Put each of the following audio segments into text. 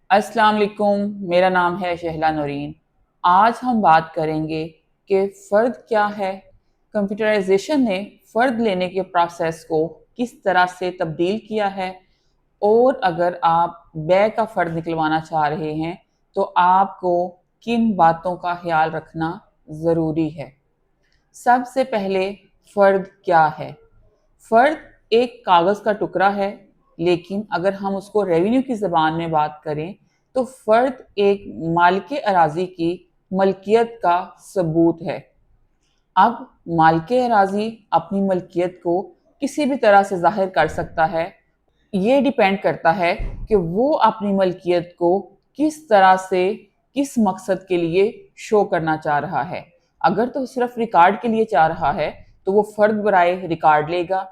السلام علیکم، میرا نام ہے شہلا نورین۔ آج ہم بات کریں گے کہ فرد کیا ہے، کمپیوٹرائزیشن نے فرد لینے کے پروسیس کو کس طرح سے تبدیل کیا ہے، اور اگر آپ بے کا فرد نکلوانا چاہ رہے ہیں تو آپ کو کن باتوں کا خیال رکھنا ضروری ہے۔ سب سے پہلے فرد کیا ہے؟ فرد ایک کاغذ کا ٹکڑا ہے، لیکن اگر ہم اس کو ریونیو کی زبان میں بات کریں تو فرد ایک مالک اراضی کی ملکیت کا ثبوت ہے۔ اب مالک اراضی اپنی ملکیت کو کسی بھی طرح سے ظاہر کر سکتا ہے۔ یہ ڈیپینڈ کرتا ہے کہ وہ اپنی ملکیت کو کس طرح سے کس مقصد کے لیے شو کرنا چاہ رہا ہے۔ اگر تو صرف ریکارڈ کے لیے چاہ رہا ہے تو وہ فرد برائے ریکارڈ لے گا۔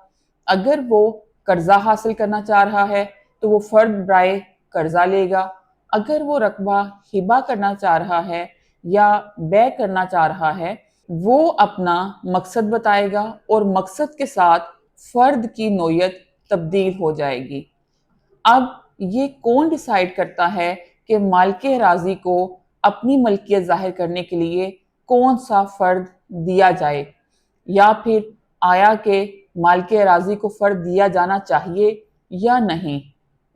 اگر وہ قرضہ حاصل کرنا چاہ رہا ہے تو وہ فرد برائے قرضہ لے گا۔ اگر وہ رقبہ ہبہ کرنا چاہ رہا ہے یا بے کرنا چاہ رہا ہے، وہ اپنا مقصد بتائے گا اور مقصد کے ساتھ فرد کی نوعیت تبدیل ہو جائے گی۔ اب یہ کون ڈیسائیڈ کرتا ہے کہ مالک اراضی کو اپنی ملکیت ظاہر کرنے کے لیے کون سا فرد دیا جائے، یا پھر آیا کہ مالک اراضی کو فرد دیا جانا چاہیے یا نہیں؟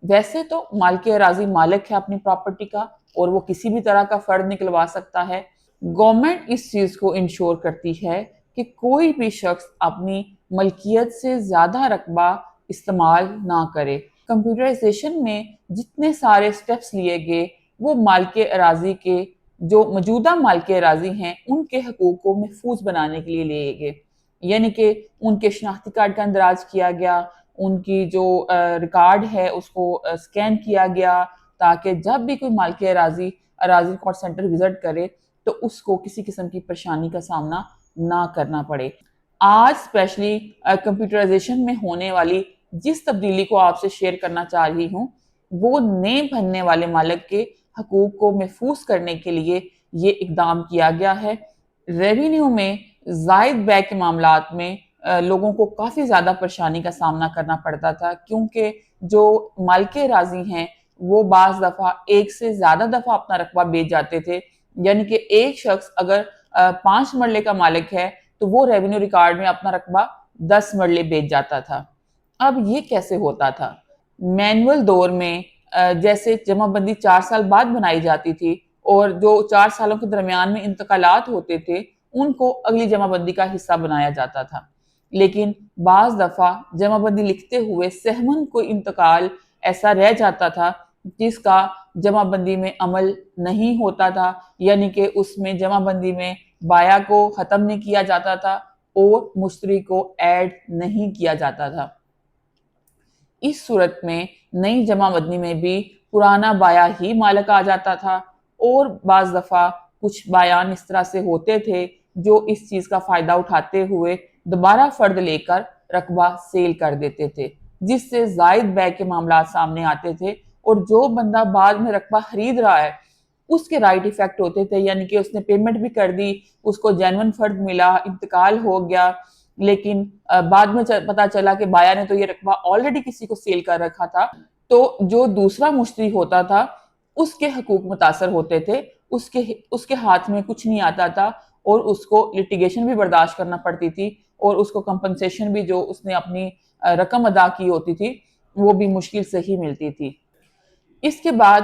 ویسے تو مالک اراضی مالک ہے اپنی پراپرٹی کا، اور وہ کسی بھی طرح کا فرد نکلوا سکتا ہے۔ گورنمنٹ اس چیز کو انشور کرتی ہے کہ کوئی بھی شخص اپنی ملکیت سے زیادہ رقبہ استعمال نہ کرے۔ کمپیوٹرائزیشن میں جتنے سارے سٹیپس لیے گئے وہ مالک اراضی کے جو موجودہ مالک اراضی ہیں ان کے حقوق کو محفوظ بنانے کے لیے لیے گئے، یعنی کہ ان کے شناختی کارڈ کا اندراج کیا گیا، ان کی جو ریکارڈ ہے اس کو سکین کیا گیا، تاکہ جب بھی کوئی مالک اراضی ریکارڈ سینٹر وزٹ کرے تو اس کو کسی قسم کی پریشانی کا سامنا نہ کرنا پڑے۔ آج اسپیشلی کمپیوٹرائزیشن میں ہونے والی جس تبدیلی کو آپ سے شیئر کرنا چاہ رہی ہوں، وہ نئے بننے والے مالک کے حقوق کو محفوظ کرنے کے لیے یہ اقدام کیا گیا ہے۔ ریونیو میں زائد بے کے معاملات میں لوگوں کو کافی زیادہ پریشانی کا سامنا کرنا پڑتا تھا، کیونکہ جو مالک اراضی ہیں وہ بعض دفعہ ایک سے زیادہ دفعہ اپنا رقبہ بیچ جاتے تھے، یعنی کہ ایک شخص اگر 5 مرلے کا مالک ہے تو وہ ریونیو ریکارڈ میں اپنا رقبہ 10 مرلے بیچ جاتا تھا۔ اب یہ کیسے ہوتا تھا؟ مینول دور میں جیسے جمع بندی 4 سال بعد بنائی جاتی تھی، اور جو 4 سالوں کے درمیان میں انتقالات ہوتے تھے ان کو اگلی جمع بندی کا حصہ بنایا جاتا تھا، لیکن بعض دفعہ جمع بندی لکھتے ہوئے سہمن کوئی انتقال ایسا رہ جاتا تھا جس کا جمع بندی میں عمل نہیں ہوتا تھا، یعنی کہ اس میں جمع بندی میں بایا کو ختم نہیں کیا جاتا تھا اور مشتری کو ایڈ نہیں کیا جاتا تھا۔ اس صورت میں نئی جمع بندی میں بھی پرانا بایا ہی مالک آ جاتا تھا، اور بعض دفعہ کچھ بایان اس طرح سے ہوتے تھے جو اس چیز کا فائدہ اٹھاتے ہوئے دوبارہ فرد لے کر رقبہ سیل کر دیتے تھے، جس سے زائد بے کے معاملات سامنے آتے تھے، اور جو بندہ بعد میں رقبہ خرید رہا ہے اس کے رائٹ ایفیکٹ ہوتے تھے، یعنی کہ اس نے پیمنٹ بھی کر دی، اس کو جینون فرد ملا، انتقال ہو گیا، لیکن بعد میں پتا چلا کہ بایا نے تو یہ رقبہ آلریڈی کسی کو سیل کر رکھا تھا، تو جو دوسرا مشتری ہوتا تھا اس کے حقوق متاثر ہوتے تھے، اس کے ہاتھ میں کچھ نہیں آتا تھا، اور اس کو لٹیگیشن بھی برداشت کرنا پڑتی تھی، اور اس کو کمپنسیشن بھی جو اس نے اپنی رقم ادا کی ہوتی تھی وہ بھی مشکل سے ہی ملتی تھی۔ اس کے بعد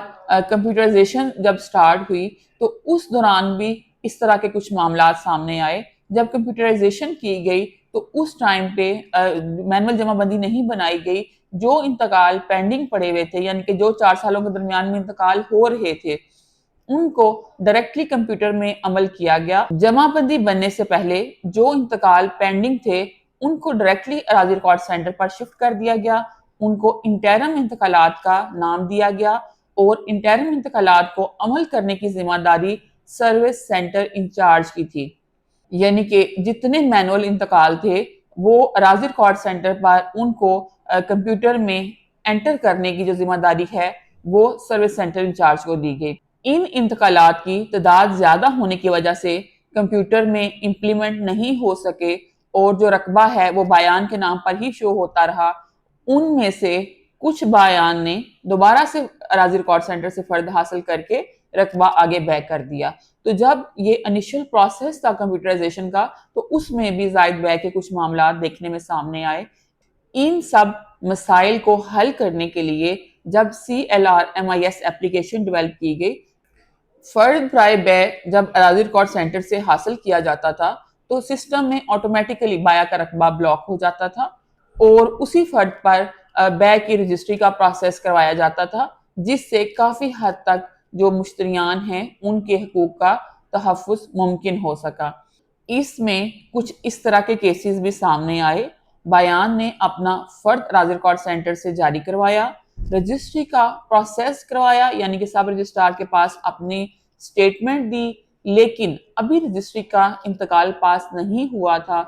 کمپیوٹرائزیشن جب سٹارٹ ہوئی تو اس دوران بھی اس طرح کے کچھ معاملات سامنے آئے۔ جب کمپیوٹرائزیشن کی گئی تو اس ٹائم پہ مینول جمع بندی نہیں بنائی گئی، جو انتقال پینڈنگ پڑے ہوئے تھے، یعنی کہ جو 4 سالوں کے درمیان میں انتقال ہو رہے تھے، ان کو ڈائریکٹلی کمپیوٹر میں عمل کیا گیا۔ جمع بندی بننے سے پہلے جو انتقال پینڈنگ تھے ان کو ڈائریکٹلی اراضی ریکارڈ سینٹر پر شفٹ کر دیا گیا، ان کو انٹرم انتقالات کا نام دیا گیا، اور انٹرم انتقالات کو عمل کرنے کی ذمہ داری سروس سینٹر انچارج کی تھی، یعنی کہ جتنے مینول انتقال تھے وہ اراضی ریکارڈ سینٹر پر ان کو کمپیوٹر میں انٹر کرنے کی جو ذمہ داری ہے وہ سروس سینٹر انچارج کو دی گئی۔ ان انتقالات کی تعداد زیادہ ہونے کی وجہ سے کمپیوٹر میں امپلیمنٹ نہیں ہو سکے، اور جو رقبہ ہے وہ بایان کے نام پر ہی شو ہوتا رہا۔ ان میں سے کچھ بایان نے دوبارہ سے اراضی ریکارڈ سینٹر سے فرد حاصل کر کے رقبہ آگے بیک کر دیا۔ تو جب یہ انیشل پروسیس تھا کمپیوٹرائزیشن کا، تو اس میں بھی زائد بیک کے کچھ معاملات دیکھنے میں سامنے آئے۔ ان سب مسائل کو حل کرنے کے لیے جب CLRMIS ایپلیکیشن ڈیولپ کی گئی، فرد برائے بے جب اراضی ریکارڈ سینٹر سے حاصل کیا جاتا تھا تو سسٹم میں آٹومیٹیکلی بایا کا رقبہ بلاک ہو جاتا تھا اور اسی فرد پر بے کی رجسٹری کا پروسیس کروایا جاتا تھا، جس سے کافی حد تک جو مشتریان ہیں ان کے حقوق کا تحفظ ممکن ہو سکا۔ اس میں کچھ اس طرح کے کیسز بھی سامنے آئے۔ بایان نے اپنا فرد اراضی ریکارڈ سینٹر سے جاری کروایا، رجسٹری کا پروسیس کروایا، یعنی کہ سب رجسٹرار کے پاس اپنی سٹیٹمنٹ دی، لیکن ابھی رجسٹری کا انتقال پاس نہیں ہوا تھا،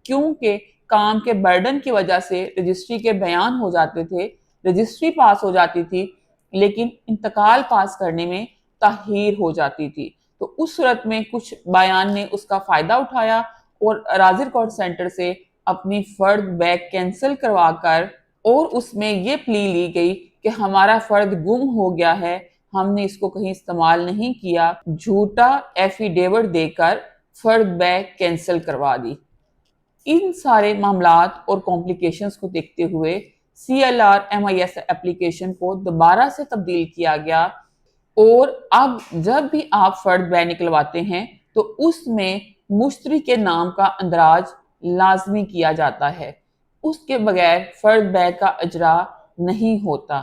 کیونکہ کام کے برڈن کی وجہ سے رجسٹری کے بیان ہو جاتے تھے، رجسٹری پاس ہو جاتی تھی، لیکن انتقال پاس کرنے میں تاخیر ہو جاتی تھی۔ تو اس صورت میں کچھ بایان نے اس کا فائدہ اٹھایا اور اراضی ریکارڈ سینٹر سے اپنی فرد بیک کینسل کروا کر، اور اس میں یہ پلی لی گئی کہ ہمارا فرد گم ہو گیا ہے، ہم نے اس کو کہیں استعمال نہیں کیا، جھوٹا ایفیڈیوٹ دے کر فرد بیک کینسل کروا دی۔ ان سارے معاملات اور کمپلیکیشنز کو دیکھتے ہوئے CLRMIS ایپلیکیشن کو دوبارہ سے تبدیل کیا گیا، اور اب جب بھی آپ فرد بے نکلواتے ہیں تو اس میں مشتری کے نام کا اندراج لازمی کیا جاتا ہے، اس کے بغیر فرد بے کا اجرا نہیں ہوتا۔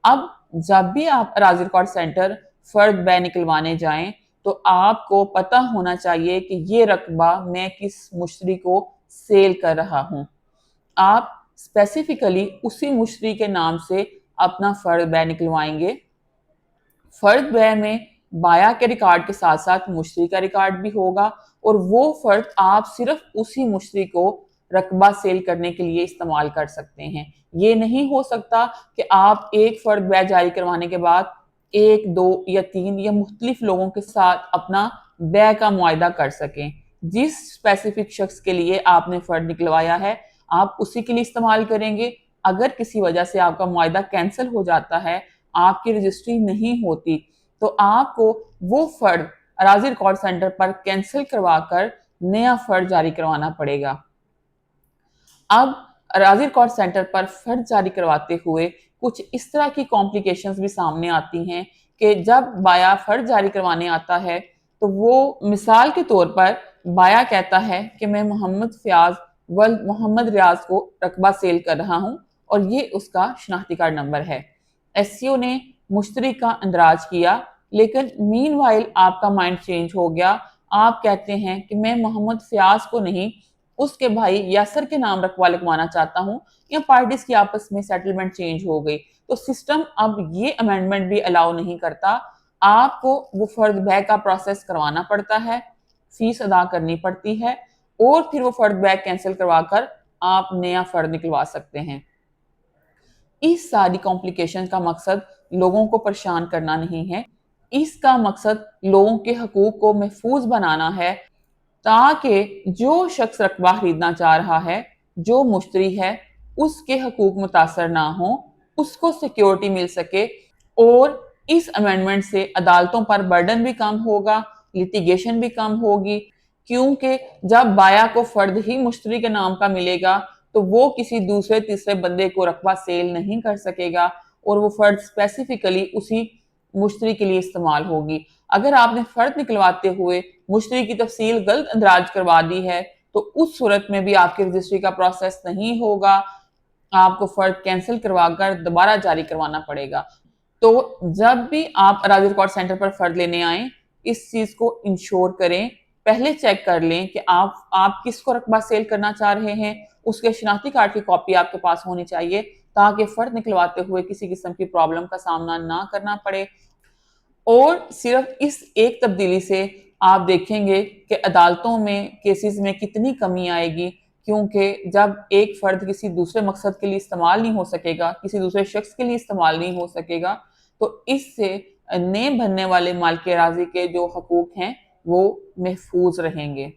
اب جب بھی آپ اراضی ریکارڈ سینٹر فرد بے نکلوانے جائیں تو آپ کو پتہ ہونا چاہیے کہ یہ رقبہ میں کس مشتری کو سیل کر رہا ہوں۔ آپ اسپیسیفکلی اسی مشتری کے نام سے اپنا فرد بے نکلوائیں گے۔ فرد بے میں بایا کے ریکارڈ کے ساتھ ساتھ مشتری کا ریکارڈ بھی ہوگا، اور وہ فرد آپ صرف اسی مشتری کو رقبہ سیل کرنے کے لیے استعمال کر سکتے ہیں۔ یہ نہیں ہو سکتا کہ آپ ایک فرد بے جاری کروانے کے بعد ایک، دو یا تین یا مختلف لوگوں کے ساتھ اپنا بے کا معاہدہ کر سکیں۔ جس اسپیسیفک شخص کے لیے آپ نے فرد نکلوایا ہے آپ اسی کے لیے استعمال کریں گے۔ اگر کسی وجہ سے آپ کا معاہدہ کینسل ہو جاتا ہے، آپ کی رجسٹری نہیں ہوتی، تو آپ کو وہ فرد اراضی ریکارڈ سینٹر پر کینسل کروا کر نیا فرد جاری کروانا پڑے گا۔ اب اراضی ریکارڈ سینٹر پر فرد جاری کرواتے ہوئے کچھ اس طرح کی کمپلیکیشنز بھی سامنے آتی ہیں کہ جب بایا فرد جاری کروانے آتا ہے تو وہ مثال کے طور پر بایا کہتا ہے کہ میں محمد فیاض ولد محمد ریاض کو رقبہ سیل کر رہا ہوں اور یہ اس کا شناختی کارڈ نمبر ہے۔ SCO نے مشتری کا اندراج کیا، لیکن مین وائل آپ کا مائنڈ چینج ہو گیا، آپ کہتے ہیں کہ میں محمد فیاض کو نہیں، اس کے بھائی یاسر کے نام رقبہ لکھوانا چاہتا ہوں، یا پارٹیز کی آپس میں سیٹلمنٹ چینج ہو گئی، تو سسٹم اب یہ امینڈمنٹ بھی الاؤ نہیں کرتا۔ آپ کو وہ فرد بے کا پروسیس کروانا پڑتا ہے، فیس ادا کرنی پڑتی ہے، اور پھر وہ فرد بے کینسل کروا کر آپ نیا فرد نکلوا سکتے ہیں۔ اس ساری کمپلیکیشن کا مقصد لوگوں کو پریشان کرنا نہیں ہے، اس کا مقصد لوگوں کے حقوق کو محفوظ بنانا ہے، تاکہ جو شخص رقبہ خریدنا چاہ رہا ہے، جو مشتری ہے، اس کے حقوق متاثر نہ ہوں، اس کو سیکیورٹی مل سکے، اور اس امینڈمنٹ سے عدالتوں پر برڈن بھی کم ہوگا، لیٹیگیشن بھی کم ہوگی، کیونکہ جب بایا کو فرد ہی مشتری کے نام کا ملے گا تو وہ کسی دوسرے تیسرے بندے کو رقبہ سیل نہیں کر سکے گا، اور وہ فرد اسپیسیفکلی اسی مشتری کے لیے استعمال ہوگی۔ اگر آپ نے فرد نکلواتے ہوئے مشتری کی تفصیل غلط اندراج کروا دی ہے تو اس صورت میں بھی آپ کی رجسٹری کا پروسیس نہیں ہوگا، آپ کو فرد کینسل کروا کر دوبارہ جاری کروانا پڑے گا۔ تو جب بھی آپ اراضی ریکارڈ سینٹر پر فرد لینے آئیں، اس چیز کو انشور کریں، پہلے چیک کر لیں کہ آپ کس کو رقبہ سیل کرنا چاہ رہے ہیں، اس کے شناختی کارڈ کی کاپی آپ کے پاس ہونی چاہیے، تاکہ فرد نکلواتے ہوئے کسی قسم کی پرابلم کا سامنا نہ کرنا پڑے۔ اور صرف اس ایک تبدیلی سے آپ دیکھیں گے کہ عدالتوں میں کیسز میں کتنی کمی آئے گی، کیونکہ جب ایک فرد کسی دوسرے مقصد کے لیے استعمال نہیں ہو سکے گا، کسی دوسرے شخص کے لیے استعمال نہیں ہو سکے گا، تو اس سے نئے بننے والے مالک اراضی کے جو حقوق ہیں وہ محفوظ رہیں گے۔